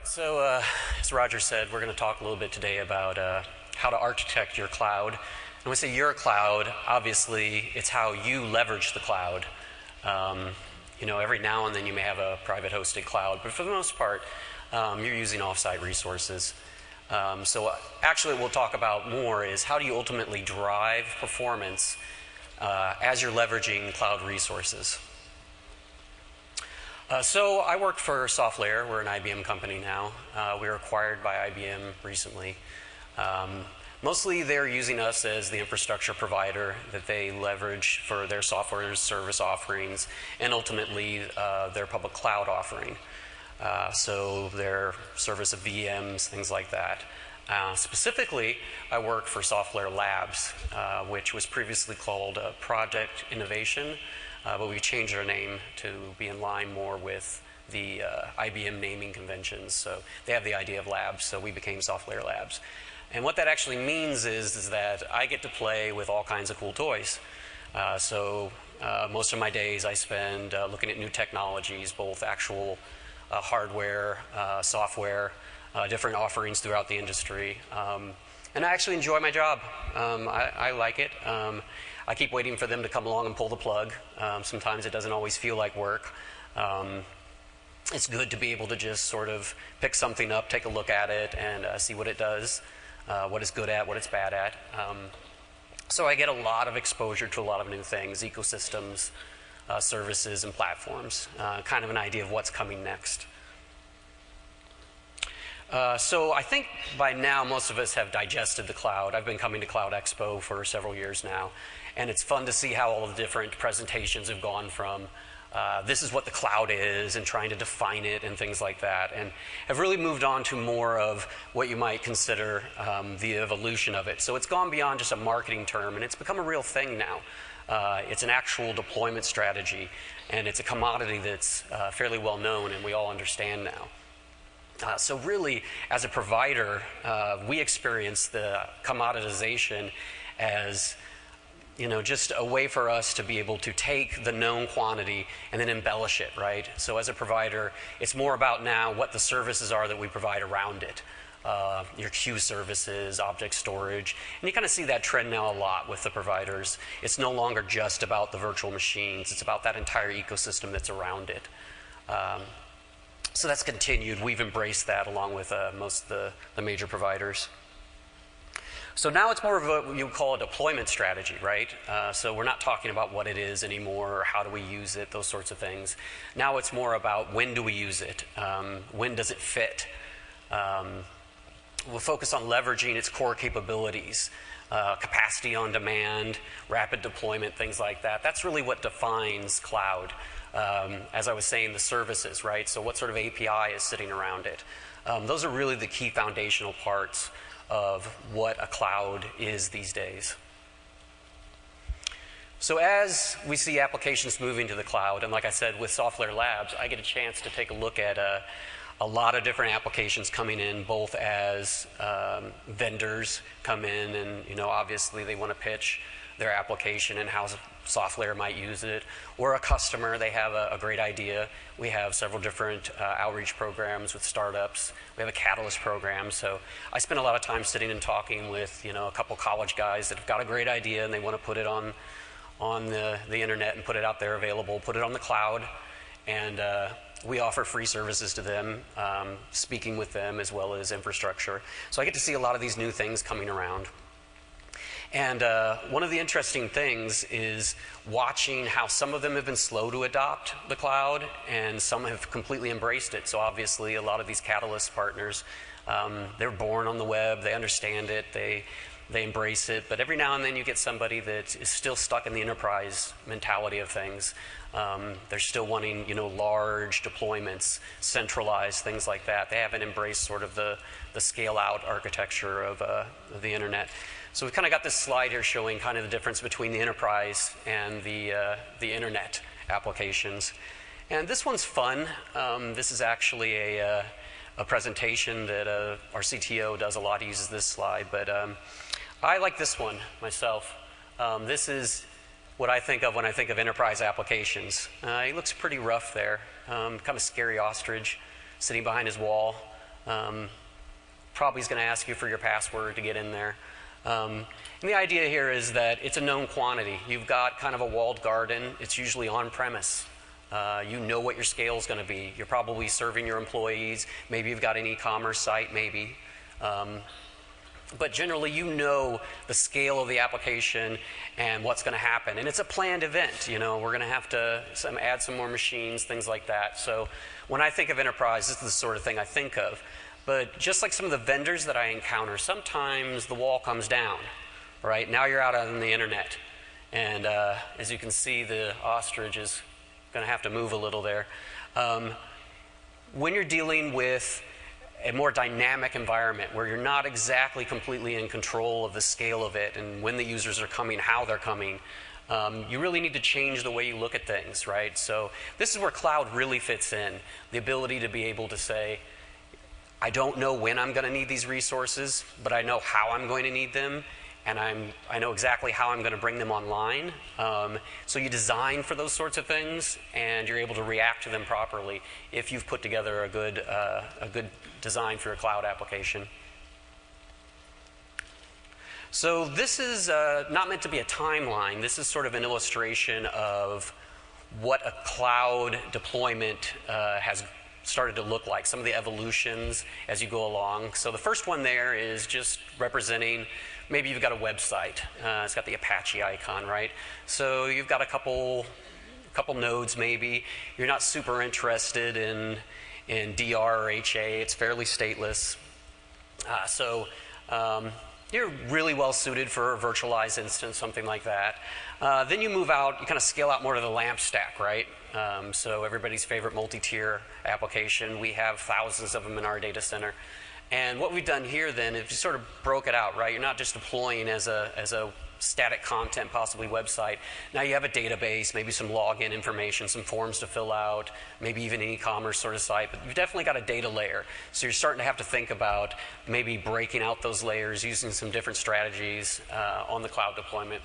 right, so as Roger said, we're going to talk a little bit today about how to architect your cloud. And when we say your cloud, obviously it's how you leverage the cloud. You know, every now and then you may have a private hosted cloud, but for the most part, you're using offsite resources. So actually what we'll talk about more is how do you ultimately drive performance as you're leveraging cloud resources. So I work for SoftLayer. We're an IBM company now. We were acquired by IBM recently. Mostly they're using us as the infrastructure provider that they leverage for their software as service offerings and ultimately their public cloud offering. So their service of VMs, things like that. Specifically, I work for SoftLayer Labs, which was previously called Project Innovation. But we changed our name to be in line more with the IBM naming conventions. So they have the idea of labs, so we became SoftLayer Labs. And what that actually means is that I get to play with all kinds of cool toys. Most of my days I spend looking at new technologies, both actual hardware, software, different offerings throughout the industry. And I actually enjoy my job. I like it. I keep waiting for them to come along and pull the plug. Sometimes it doesn't always feel like work. It's good to be able to just sort of pick something up, take a look at it, and see what it does, what it's good at, what it's bad at. So I get a lot of exposure to a lot of new things, ecosystems, services, and platforms, kind of an idea of what's coming next. So I think by now most of us have digested the cloud. I've been coming to Cloud Expo for several years now, and it's fun to see how all the different presentations have gone from this is what the cloud is and trying to define it and things like that, and have really moved on to more of what you might consider the evolution of it. So it's gone beyond just a marketing term, and it's become a real thing now. It's an actual deployment strategy, and it's a commodity that's fairly well known and we all understand now. So really, as a provider, we experience the commoditization as just a way for us to be able to take the known quantity and then embellish it, right? So as a provider, it's more about now what the services are that we provide around it. Your queue services, object storage, and you kind of see that trend now a lot with the providers. It's no longer just about the virtual machines. It's about that entire ecosystem that's around it. So that's continued. We've embraced that along with most of the major providers. So now it's more of what you call a deployment strategy, right? So we're not talking about what it is anymore or how do we use it, those sorts of things. Now it's more about when do we use it? When does it fit? We'll focus on leveraging its core capabilities, capacity on demand, rapid deployment, things like that. That's really what defines cloud. As I was saying, the services, right? So what sort of API is sitting around it? Those are really the key foundational parts of what a cloud is these days. So as we see applications moving to the cloud, and like I said, with SoftLayer Labs, I get a chance to take a look at a lot of different applications coming in, both as vendors come in and obviously they want to pitch their application and how SoftLayer might use it, or a customer, they have a great idea. We have several different outreach programs with startups. We have a Catalyst program. So I spend a lot of time sitting and talking with a couple college guys that have got a great idea and they want to put it on the internet and put it out there available, put it on the cloud, and we offer free services to them, speaking with them as well as infrastructure. So I get to see a lot of these new things coming around. And one of the interesting things is watching how some of them have been slow to adopt the cloud and some have completely embraced it. So obviously a lot of these Catalyst partners, they're born on the web, they understand it, they embrace it. But every now and then you get somebody that is still stuck in the enterprise mentality of things. They're still wanting large deployments, centralized, things like that. They haven't embraced sort of the scale-out architecture of the internet. So we've kind of got this slide here showing kind of the difference between the enterprise and the internet applications. And this one's fun. This is actually a presentation that our CTO does a lot. He uses this slide, but I like this one myself. This is what I think of when I think of enterprise applications. He looks pretty rough there, kind of scary ostrich sitting behind his wall. Probably is going to ask you for your password to get in there. And the idea here is that it's a known quantity. You've got kind of a walled garden. It's usually on-premise. You know what your scale is going to be. You're probably serving your employees. Maybe you've got an e-commerce site, maybe. But generally, you know the scale of the application and what's going to happen. And it's a planned event. You know, we're going to have to add some more machines, things like that. So when I think of enterprise, this is the sort of thing I think of. But just like some of the vendors that I encounter, sometimes the wall comes down, right? Now you're out on the internet. And as you can see, the ostrich is going to have to move a little there. When you're dealing with a more dynamic environment where you're not exactly completely in control of the scale of it and when the users are coming, how they're coming, you really need to change the way you look at things, right? So this is where cloud really fits in, the ability to be able to say, I don't know when I'm going to need these resources, but I know how I'm going to need them, and I know exactly how I'm going to bring them online. So you design for those sorts of things, and you're able to react to them properly if you've put together a good design for your cloud application. So this is not meant to be a timeline. This is sort of an illustration of what a cloud deployment has started to look like, some of the evolutions as you go along. So the first one there is just representing, maybe you've got a website. It's got the Apache icon, right? So you've got a couple nodes maybe. You're not super interested in DR or HA. It's fairly stateless. You're really well suited for a virtualized instance, something like that. Then you move out, you kind of scale out more to the LAMP stack, right? So everybody's favorite multi-tier application. We have thousands of them in our data center. And what we've done here then is you sort of broke it out, right? You're not just deploying as a static content, possibly website. Now you have a database, maybe some login information, some forms to fill out, maybe even an e-commerce sort of site, but you've definitely got a data layer. So you're starting to have to think about maybe breaking out those layers, using some different strategies on the cloud deployment.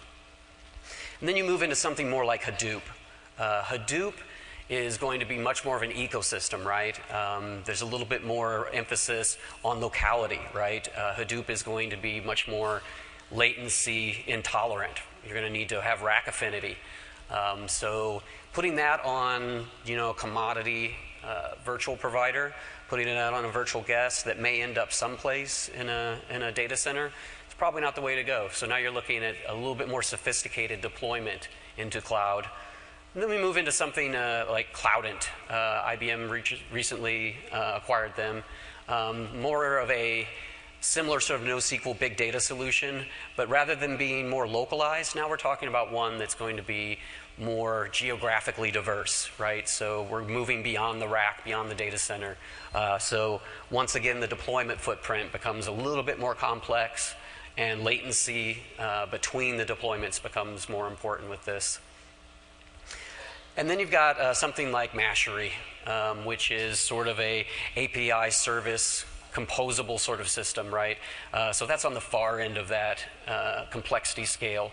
And then you move into something more like Hadoop. Hadoop is going to be much more of an ecosystem, right? There's a little bit more emphasis on locality, right? Hadoop is going to be much more latency intolerant. You're going to need to have rack affinity. So putting that on, a commodity virtual provider, putting it out on a virtual guest that may end up someplace in a data center, it's probably not the way to go. So now you're looking at a little bit more sophisticated deployment into cloud. And then we move into something like Cloudant. IBM recently acquired them. More of a similar sort of NoSQL big data solution, but rather than being more localized, now we're talking about one that's going to be more geographically diverse, right? So we're moving beyond the rack, beyond the data center. So once again, the deployment footprint becomes a little bit more complex, and latency between the deployments becomes more important with this. And then you've got something like Mashery, which is sort of a API service composable sort of system, right? So that's on the far end of that complexity scale.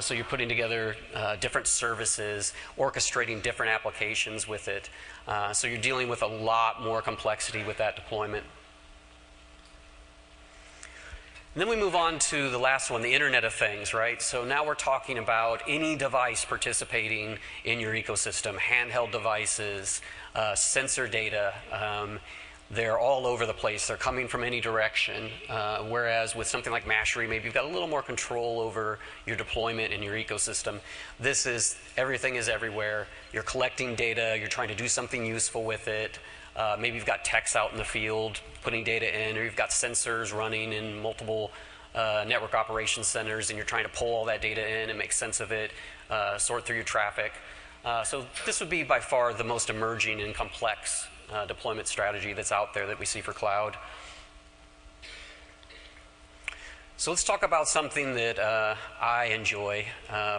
So you're putting together different services, orchestrating different applications with it. So you're dealing with a lot more complexity with that deployment. And then we move on to the last one, the Internet of Things, right? So now we're talking about any device participating in your ecosystem, handheld devices, sensor data. They're all over the place. They're coming from any direction. Whereas with something like Mashery, maybe you've got a little more control over your deployment and your ecosystem. This is, everything is everywhere. You're collecting data. You're trying to do something useful with it. Maybe you've got techs out in the field putting data in, or you've got sensors running in multiple network operations centers, and you're trying to pull all that data in and make sense of it, sort through your traffic. So this would be by far the most emerging and complex deployment strategy that's out there that we see for cloud. So let's talk about something that I enjoy,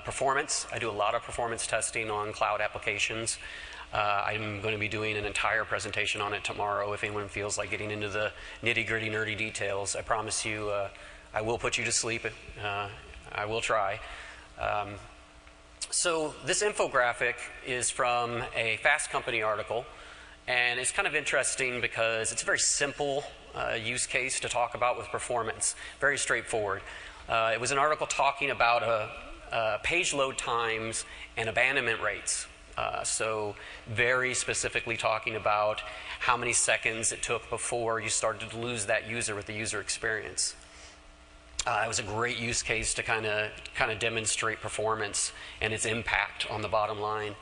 performance. I do a lot of performance testing on cloud applications. I'm going to be doing an entire presentation on it tomorrow if anyone feels like getting into the nitty-gritty, nerdy details. I promise you I will put you to sleep. I will try. So this infographic is from a Fast Company article. And it's kind of interesting because it's a very simple use case to talk about with performance, very straightforward. It was an article talking about page load times and abandonment rates. So very specifically talking about how many seconds it took before you started to lose that user with the user experience. It was a great use case to kind of demonstrate performance and its impact on the bottom line.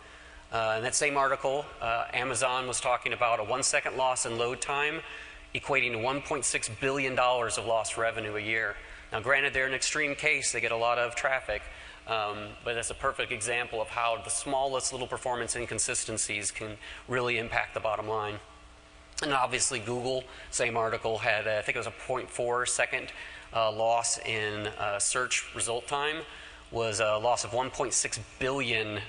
In that same article, Amazon was talking about a 1-second loss in load time equating to $1.6 billion of lost revenue a year. Now, granted, they're an extreme case. They get a lot of traffic. But that's a perfect example of how the smallest little performance inconsistencies can really impact the bottom line. And obviously, Google, same article, had, I think it was a 0.4-second loss in search result time, was a loss of 1.6 billion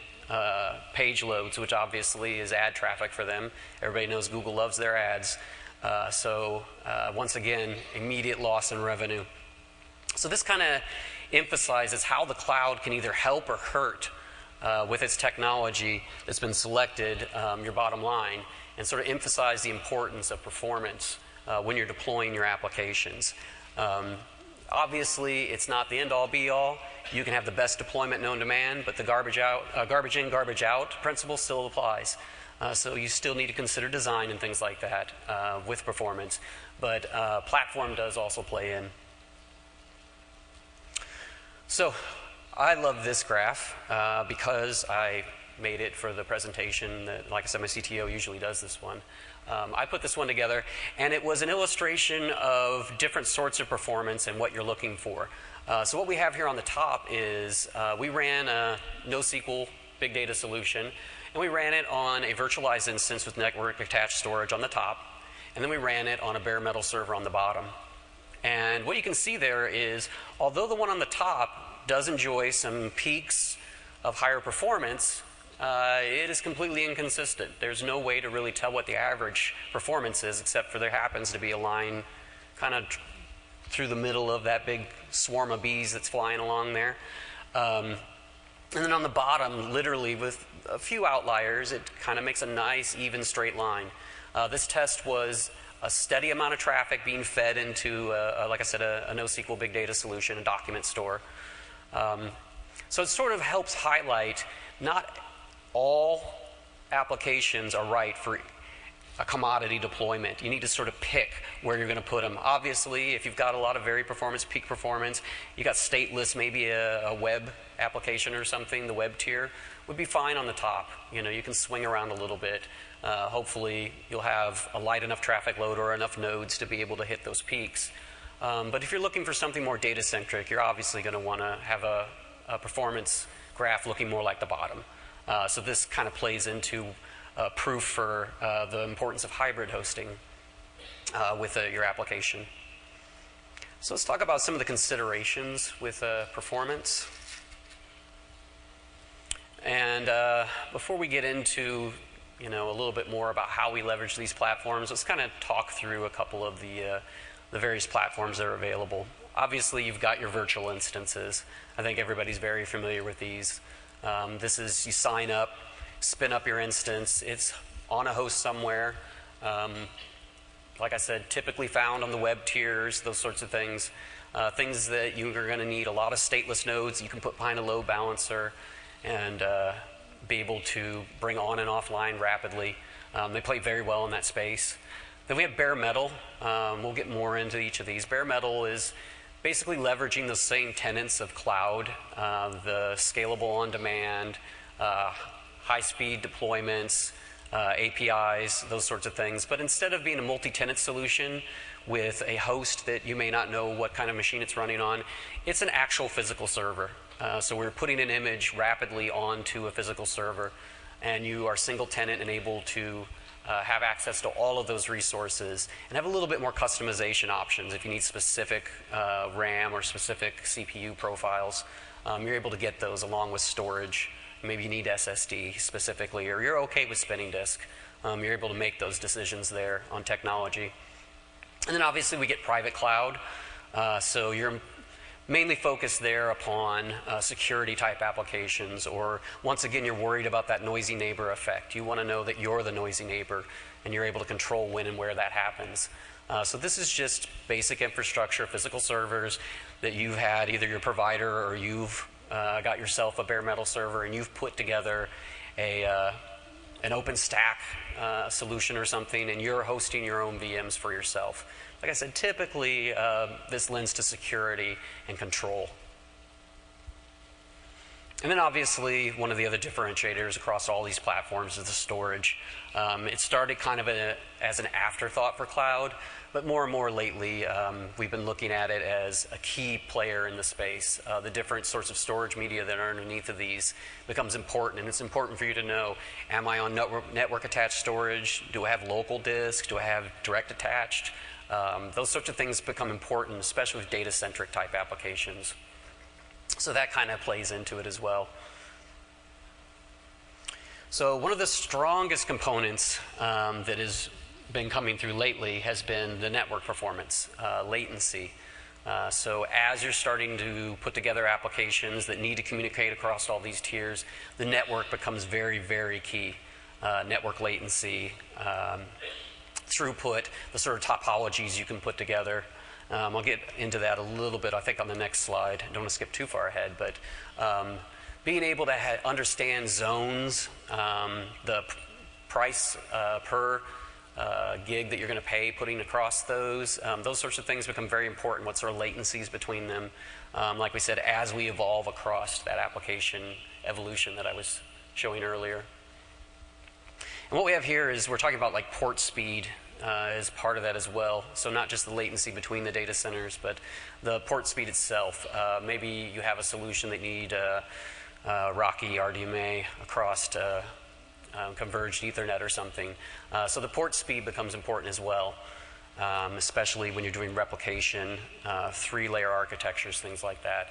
page loads, which obviously is ad traffic for them. Everybody knows Google loves their ads. So once again, immediate loss in revenue. So this kind of emphasizes how the cloud can either help or hurt with its technology that's been selected, your bottom line, and sort of emphasize the importance of performance when you're deploying your applications. Obviously, it's not the end-all, be-all. You can have the best deployment known to man, but the garbage in, garbage out principle still applies. So you still need to consider design and things like that with performance. But platform does also play in. So I love this graph because I made it for the presentation that, like I said, my CTO usually does this one. I put this one together, and it was an illustration of different sorts of performance and what you're looking for. So what we have here on the top is we ran a NoSQL big data solution, and we ran it on a virtualized instance with network attached storage on the top, and then we ran it on a bare metal server on the bottom. And what you can see there is, although the one on the top does enjoy some peaks of higher performance, it is completely inconsistent. There's no way to really tell what the average performance is, except for there happens to be a line kind of through the middle of that big swarm of bees that's flying along there. And then on the bottom, literally with a few outliers, it kind of makes a nice, even, straight line. This test was a steady amount of traffic being fed into, like I said, a NoSQL big data solution, a document store. So it sort of helps highlight not all applications are right for a commodity deployment. You need to sort of pick where you're going to put them. Obviously, if you've got a lot of very performance, peak performance, you got stateless, maybe a web application or something, the web tier would be fine on the top. You know, you can swing around a little bit. Hopefully, you'll have a light enough traffic load or enough nodes to be able to hit those peaks. But if you're looking for something more data-centric, you're obviously going to want to have a performance graph looking more like the bottom. So this kind of plays into proof for the importance of hybrid hosting with your application. So let's talk about some of the considerations with performance. And before we get into a little bit more about how we leverage these platforms, let's kind of talk through a couple of the various platforms that are available. Obviously, you've got your virtual instances. I think everybody's very familiar with these. This is, you sign up, spin up your instance. It's on a host somewhere. Like I said, typically found on the web tiers, those sorts of things. Things that you are going to need a lot of stateless nodes you can put behind a load balancer and be able to bring on and offline rapidly. They play very well in that space. Then we have bare metal. We'll get more into each of these. Bare metal is basically leveraging the same tenets of cloud, the scalable on-demand, high-speed deployments, APIs, those sorts of things. But instead of being a multi-tenant solution with a host that you may not know what kind of machine it's running on, it's an actual physical server. So we're putting an image rapidly onto a physical server, and you are single tenant and able to have access to all of those resources and have a little bit more customization options. If you need specific RAM or specific CPU profiles, you're able to get those along with storage. Maybe you need SSD specifically, or you're okay with spinning disk. You're able to make those decisions there on technology. And then obviously we get private cloud. So you're mainly focused there upon security type applications, or once again, you're worried about that noisy neighbor effect. You want to know that you're the noisy neighbor and you're able to control when and where that happens. So this is just basic infrastructure, physical servers that you've had, either your provider or you've got yourself a bare metal server and you've put together an OpenStack solution or something, and you're hosting your own VMs for yourself. Like I said, typically this lends to security and control. And then obviously one of the other differentiators across all these platforms is the storage. It started kind of as an afterthought for cloud, but more and more lately we've been looking at it as a key player in the space. The different sorts of storage media that are underneath of these becomes important, and it's important for you to know, am I on network attached storage? Do I have local disk? Do I have direct attached? Those sorts of things become important, especially with data-centric type applications. So that kind of plays into it as well. So one of the strongest components that has been coming through lately has been the network performance, latency. So as you're starting to put together applications that need to communicate across all these tiers, the network becomes very, very key. Network latency, throughput, the sort of topologies you can put together. I'll get into that a little bit, I think, on the next slide. I don't want to skip too far ahead, but being able to understand zones, the price per gig that you're going to pay, putting across those sorts of things become very important, what sort of latencies between them, like we said, as we evolve across that application evolution that I was showing earlier. And what we have here is we're talking about like port speed as part of that as well. So not just the latency between the data centers, but the port speed itself. Maybe you have a solution that need Rocky RDMA across converged Ethernet or something. So the port speed becomes important as well, especially when you're doing replication, 3-layer architectures, things like that.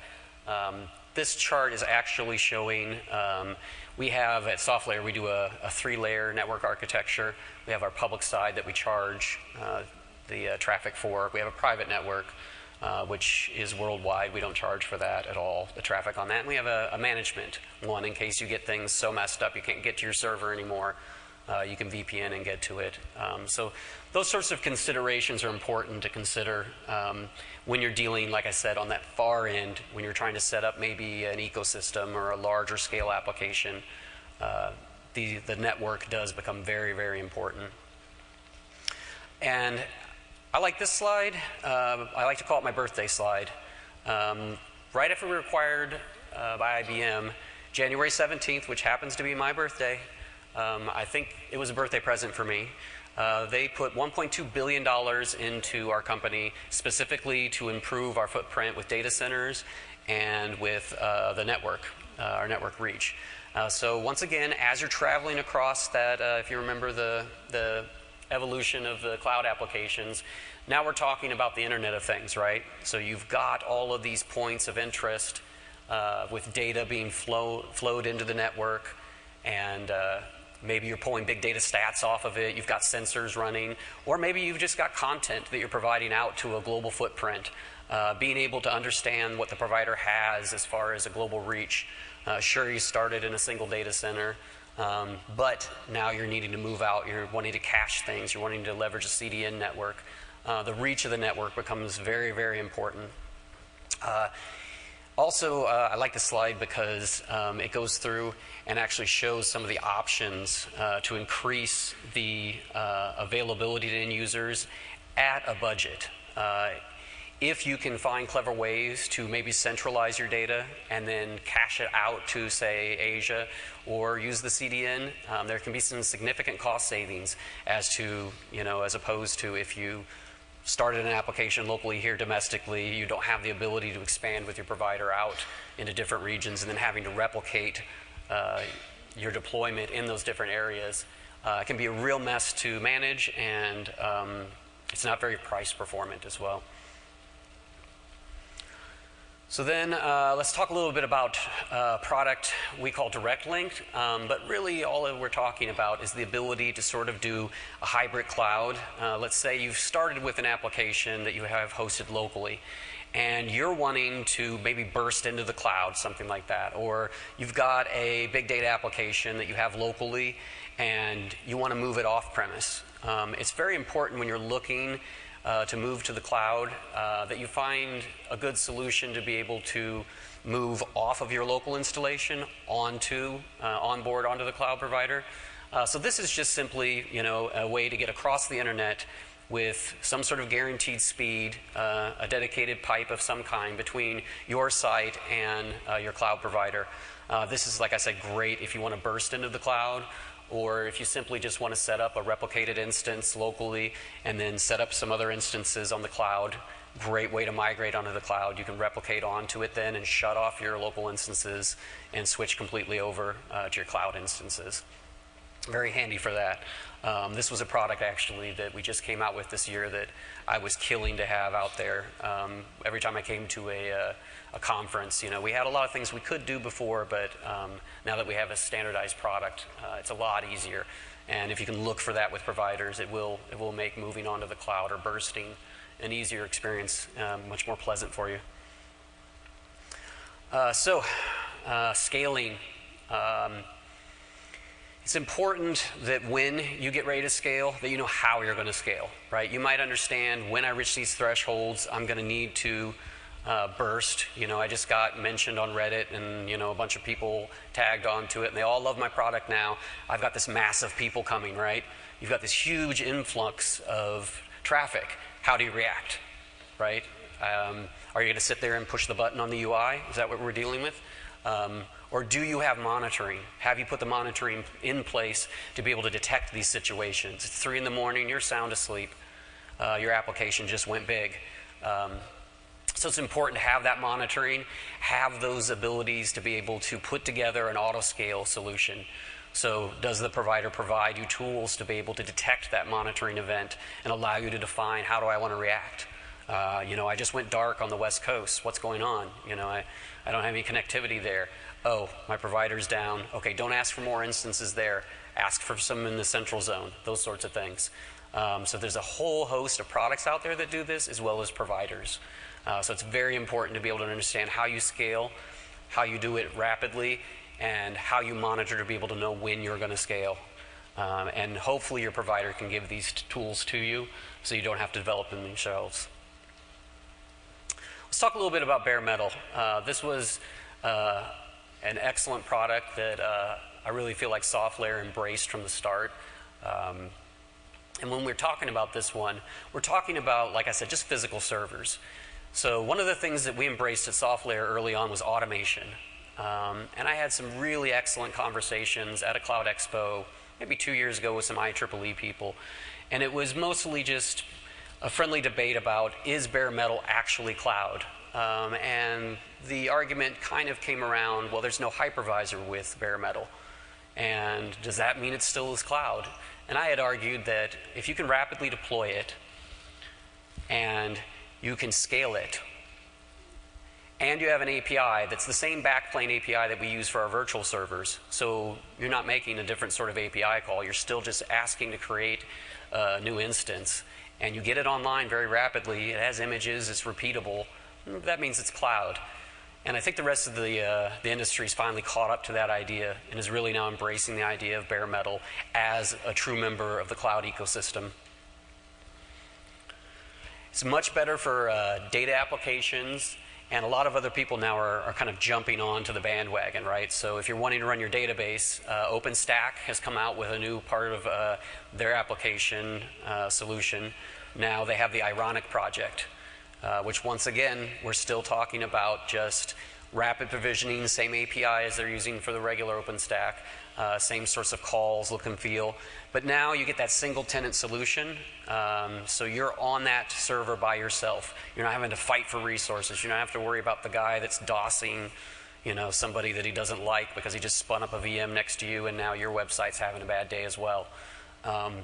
This chart is actually showing, we have at SoftLayer, we do a 3-layer network architecture. We have our public side that we charge the traffic for. We have a private network, which is worldwide. We don't charge for that at all, the traffic on that. And we have a management one in case you get things so messed up you can't get to your server anymore. You can VPN and get to it. So those sorts of considerations are important to consider when you're dealing, like I said, on that far end, when you're trying to set up maybe an ecosystem or a larger scale application. The network does become very, very important. And I like this slide. I like to call it my birthday slide. Right after we were acquired by IBM, January 17th, which happens to be my birthday, I think it was a birthday present for me. They put $1.2 billion into our company specifically to improve our footprint with data centers and with the network, our network reach. So once again, as you're traveling across that, if you remember the evolution of the cloud applications, now we're talking about the Internet of Things, right? So you've got all of these points of interest with data being flowed into the network, and maybe you're pulling big data stats off of it, you've got sensors running, or maybe you've just got content that you're providing out to a global footprint. Being able to understand what the provider has as far as a global reach. Sure, you started in a single data center, but now you're needing to move out, you're wanting to cache things, you're wanting to leverage a CDN network. The reach of the network becomes very, very important. Also, I like this slide because it goes through and actually shows some of the options to increase the availability to end users at a budget. If you can find clever ways to maybe centralize your data and then cache it out to, say, Asia, or use the CDN, there can be some significant cost savings as to, as opposed to if you started an application locally here domestically, you don't have the ability to expand with your provider out into different regions and then having to replicate your deployment in those different areas. It can be a real mess to manage, and it's not very price performant as well. So then let's talk a little bit about a product we call Direct Link, but really all that we're talking about is the ability to sort of do a hybrid cloud. Let's say you've started with an application that you have hosted locally, and you're wanting to maybe burst into the cloud, something like that, or you've got a big data application that you have locally and you want to move it off premise. It's very important when you're looking to move to the cloud that you find a good solution to be able to move off of your local installation onto onboard onto the cloud provider. So this is just simply, you know, a way to get across the internet with some sort of guaranteed speed, a dedicated pipe of some kind between your site and your cloud provider. This is, like I said, great if you want to burst into the cloud, or if you simply just want to set up a replicated instance locally and then set up some other instances on the cloud. Great way to migrate onto the cloud. You can replicate onto it then and shut off your local instances and switch completely over to your cloud instances. Very handy for that. This was a product actually that we just came out with this year that I was killing to have out there. Every time I came to a conference, you know, we had a lot of things we could do before, but now that we have a standardized product, it's a lot easier. And if you can look for that with providers, it will make moving onto the cloud or bursting an easier experience, much more pleasant for you. Scaling. It's important that when you get ready to scale, that you know how you're going to scale, right? You might understand when I reach these thresholds, I'm going to need to burst. You know, I just got mentioned on Reddit, and you know, a bunch of people tagged onto it, and they all love my product now. I've got this mass of people coming, right? You've got this huge influx of traffic. How do you react, right? Are you going to sit there and push the button on the UI? Is that what we're dealing with? Or do you have monitoring? Have you put the monitoring in place to be able to detect these situations? It's 3 in the morning, you're sound asleep, your application just went big. So it's important to have that monitoring, have those abilities to be able to put together an auto-scale solution. So does the provider provide you tools to be able to detect that monitoring event and allow you to define how do I want to react? You know, I just went dark on the West Coast. What's going on? You know, I don't have any connectivity there. Oh, my provider's down. Okay, don't ask for more instances there. Ask for some in the central zone, those sorts of things. So there's a whole host of products out there that do this, as well as providers. So it's very important to be able to understand how you scale, how you do it rapidly, and how you monitor to be able to know when you're going to scale. And hopefully your provider can give these tools to you so you don't have to develop them yourselves. Let's talk a little bit about bare metal. This was an excellent product that I really feel like SoftLayer embraced from the start. And when we're talking about this one, we're talking about, like I said, just physical servers. So one of the things that we embraced at SoftLayer early on was automation. And I had some really excellent conversations at a Cloud Expo maybe 2 years ago with some IEEE people. And it was mostly just a friendly debate about, is bare metal actually cloud? And the argument kind of came around, well, there's no hypervisor with bare metal. And does that mean it still is cloud? And I had argued that if you can rapidly deploy it and you can scale it, and you have an API that's the same backplane API that we use for our virtual servers, so you're not making a different sort of API call, you're still just asking to create a new instance, and you get it online very rapidly, it has images, it's repeatable, that means it's cloud. And I think the rest of the industry's finally caught up to that idea and is really now embracing the idea of bare metal as a true member of the cloud ecosystem. It's much better for data applications, and a lot of other people now are kind of jumping onto the bandwagon, right? So if you're wanting to run your database, OpenStack has come out with a new part of their application solution. Now they have the Ironic project, which once again, we're still talking about just rapid provisioning, same API as they're using for the regular OpenStack, same sorts of calls, look and feel. But now you get that single tenant solution, so you're on that server by yourself. You're not having to fight for resources. You don't have to worry about the guy that's DOSing, you know, somebody that he doesn't like because he just spun up a VM next to you and now your website's having a bad day as well.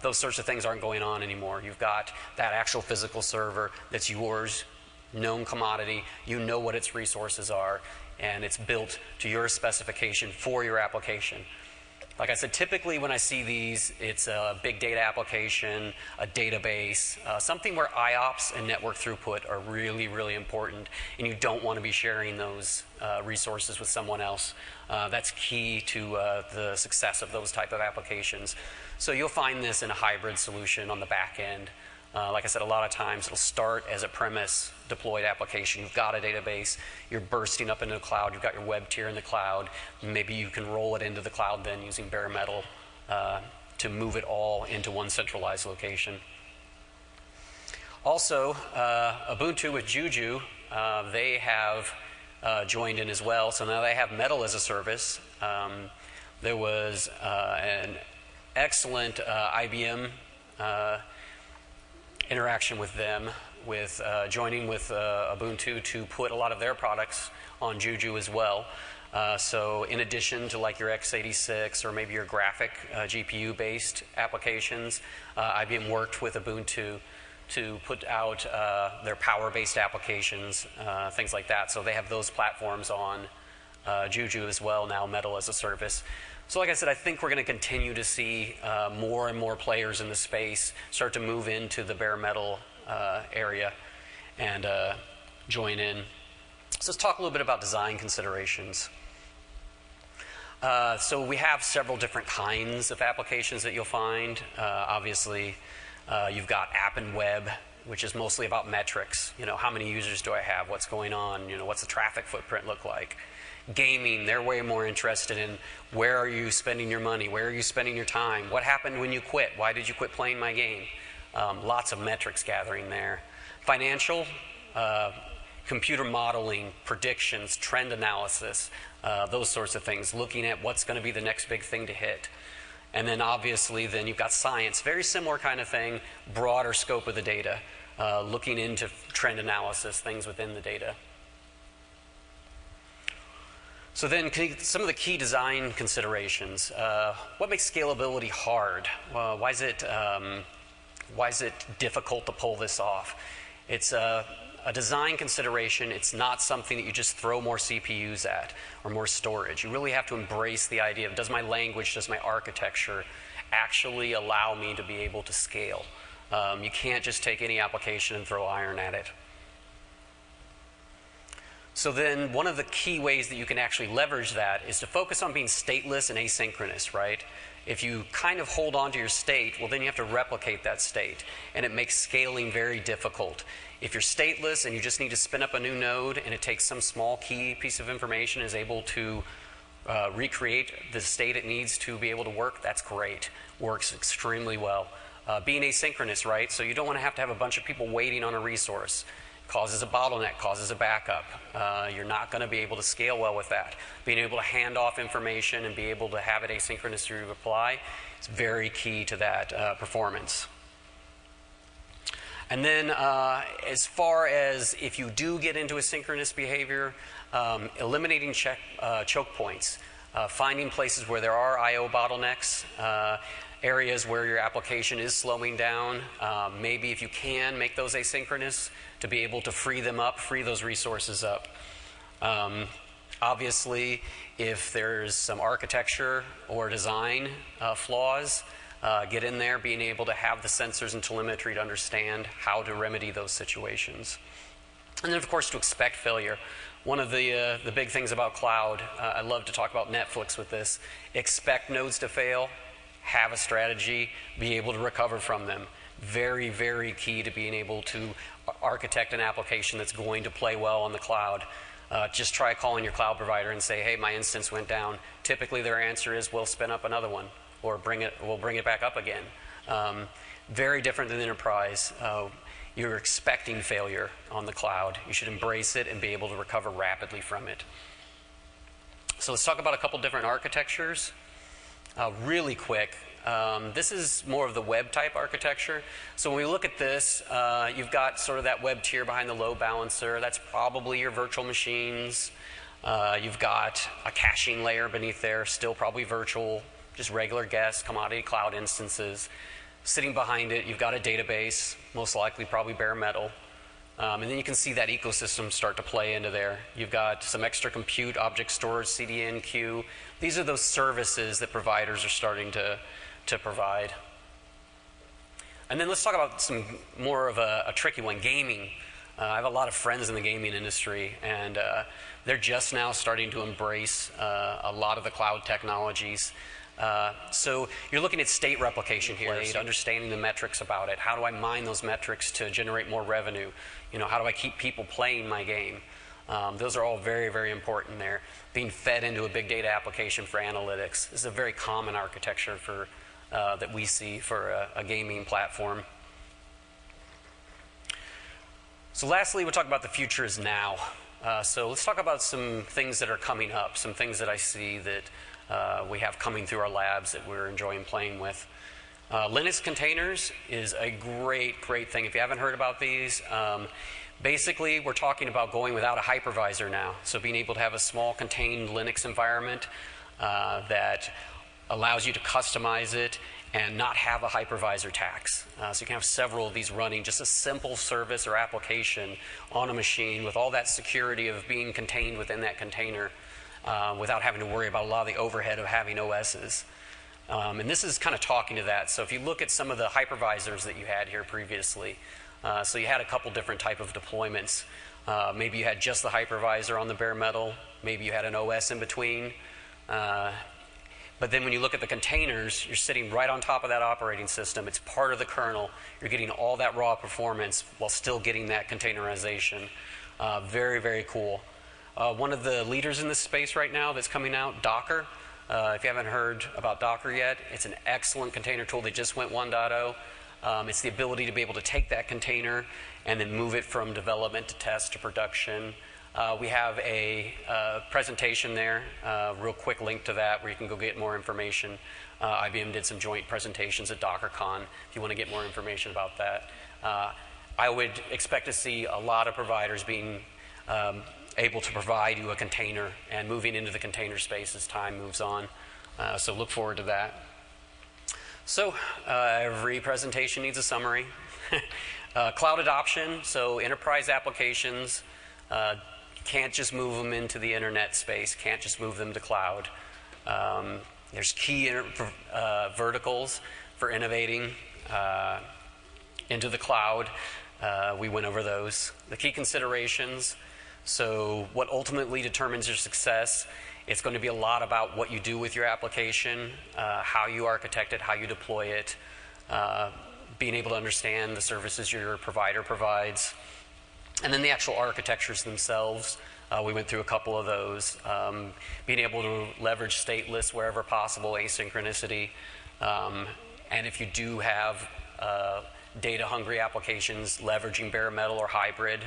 Those sorts of things aren't going on anymore. You've got that actual physical server that's yours known commodity, you know what its resources are, and it's built to your specification for your application. Like I said, typically when I see these, it's a big data application, a database, something where IOPS and network throughput are really, really important, and you don't want to be sharing those resources with someone else. That's key to the success of those type of applications. So you'll find this in a hybrid solution on the back end. Like I said, a lot of times it'll start as a premise deployed application. You've got a database, you're bursting up into the cloud, you've got your web tier in the cloud. Maybe you can roll it into the cloud then using bare metal to move it all into one centralized location. Also, Ubuntu with Juju, they have joined in as well. So now they have Metal as a service. There was an excellent IBM interaction with them, with joining with Ubuntu to put a lot of their products on Juju as well. So in addition to like your x86 or maybe your graphic GPU-based applications, IBM worked with Ubuntu to put out their power-based applications, things like that. So they have those platforms on Juju as well now, Metal as a service. So like I said, I think we're going to continue to see more and more players in the space start to move into the bare metal area and join in. So let's talk a little bit about design considerations. So we have several different kinds of applications that you'll find. Obviously, you've got app and web, which is mostly about metrics. You know, how many users do I have? What's going on? You know, what's the traffic footprint look like? Gaming, they're way more interested in where are you spending your money? Where are you spending your time? What happened when you quit? Why did you quit playing my game? Lots of metrics gathering there. Financial, computer modeling, predictions, trend analysis, those sorts of things, looking at what's going to be the next big thing to hit. And then obviously then you've got science, very similar kind of thing, broader scope of the data, looking into trend analysis, things within the data. So then some of the key design considerations. What makes scalability hard? Why is it difficult to pull this off? It's a design consideration. It's not something that you just throw more CPUs at or more storage. You really have to embrace the idea of, does my language, does my architecture actually allow me to be able to scale? You can't just take any application and throw iron at it. So then one of the key ways that you can actually leverage that is to focus on being stateless and asynchronous, right? If you kind of hold on to your state, well, then you have to replicate that state, and it makes scaling very difficult. If you're stateless and you just need to spin up a new node and it takes some small key piece of information and is able to recreate the state it needs to be able to work, that's great. Works extremely well. Being asynchronous, right? So you don't want to have a bunch of people waiting on a resource. Causes a bottleneck, causes a backup. You're not going to be able to scale well with that. Being able to hand off information and be able to have it asynchronous through reply is very key to that performance. And then as far as if you do get into asynchronous behavior, eliminating choke points, finding places where there are I/O bottlenecks, areas where your application is slowing down. Maybe if you can make those asynchronous to be able to free them up, free those resources up. Obviously, if there's some architecture or design flaws, get in there, being able to have the sensors and telemetry to understand how to remedy those situations. And then, of course, to expect failure. One of the big things about cloud, I love to talk about Netflix with this, expect nodes to fail, have a strategy, be able to recover from them. Very, very key to being able to architect an application that's going to play well on the cloud. Just try calling your cloud provider and say, hey, my instance went down. Typically their answer is, we'll spin up another one, or we'll bring it back up again. Very different than enterprise. You're expecting failure on the cloud. You should embrace it and be able to recover rapidly from it. So let's talk about a couple different architectures. Really quick, this is more of the web type architecture. So when we look at this, you've got sort of that web tier behind the load balancer. That's probably your virtual machines. You've got a caching layer beneath there, still probably virtual, just regular guest commodity cloud instances. Sitting behind it, you've got a database, most likely probably bare metal. And then you can see that ecosystem start to play into there. You've got some extra compute, object storage, CDN, queue. These are those services that providers are starting to provide. And then let's talk about some more of a tricky one, gaming. I have a lot of friends in the gaming industry, and they're just now starting to embrace a lot of the cloud technologies. So you're looking at state replication here, understanding the metrics about it. How do I mine those metrics to generate more revenue? You know, how do I keep people playing my game? Those are all very, very important there. Being fed into a big data application for analytics. This is a very common architecture for that we see for a gaming platform. So lastly, we'll talk about the future is now. So let's talk about some things that are coming up, some things that I see that we have coming through our labs that we're enjoying playing with. Linux containers is a great, great thing. If you haven't heard about these, basically we're talking about going without a hypervisor now. So being able to have a small contained Linux environment that allows you to customize it and not have a hypervisor tax. So you can have several of these running, just a simple service or application on a machine with all that security of being contained within that container without having to worry about a lot of the overhead of having OSs. And this is kind of talking to that. So if you look at some of the hypervisors that you had here previously, so you had a couple different type of deployments. Maybe you had just the hypervisor on the bare metal. Maybe you had an OS in between. But then when you look at the containers, you're sitting right on top of that operating system. It's part of the kernel. You're getting all that raw performance while still getting that containerization. Very, very cool. One of the leaders in this space right now that's coming out, Docker. If you haven't heard about Docker yet, it's an excellent container tool. They just went 1.0. It's the ability to be able to take that container and then move it from development to test to production. We have a presentation there, real quick link to that where you can go get more information. IBM did some joint presentations at DockerCon if you want to get more information about that. I would expect to see a lot of providers being able to provide you a container and moving into the container space as time moves on. So look forward to that. So every presentation needs a summary. Cloud adoption, so enterprise applications. Can't just move them into the internet space, can't just move them to cloud. There's key verticals for innovating into the cloud. We went over those. The key considerations, so what ultimately determines your success, it's going to be a lot about what you do with your application, how you architect it, how you deploy it, being able to understand the services your provider provides. And then the actual architectures themselves, we went through a couple of those. Being able to leverage stateless wherever possible, asynchronicity. And if you do have data-hungry applications, leveraging bare metal or hybrid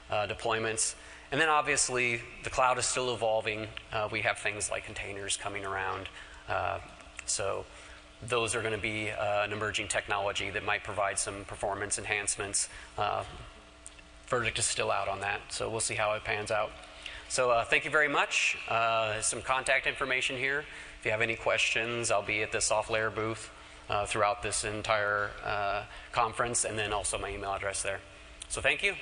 deployments. And then obviously, the cloud is still evolving. We have things like containers coming around. So those are going to be an emerging technology that might provide some performance enhancements. Verdict is still out on that, so we'll see how it pans out. So thank you very much. Some contact information here. If you have any questions, I'll be at the SoftLayer booth throughout this entire conference, and then also my email address there. So thank you.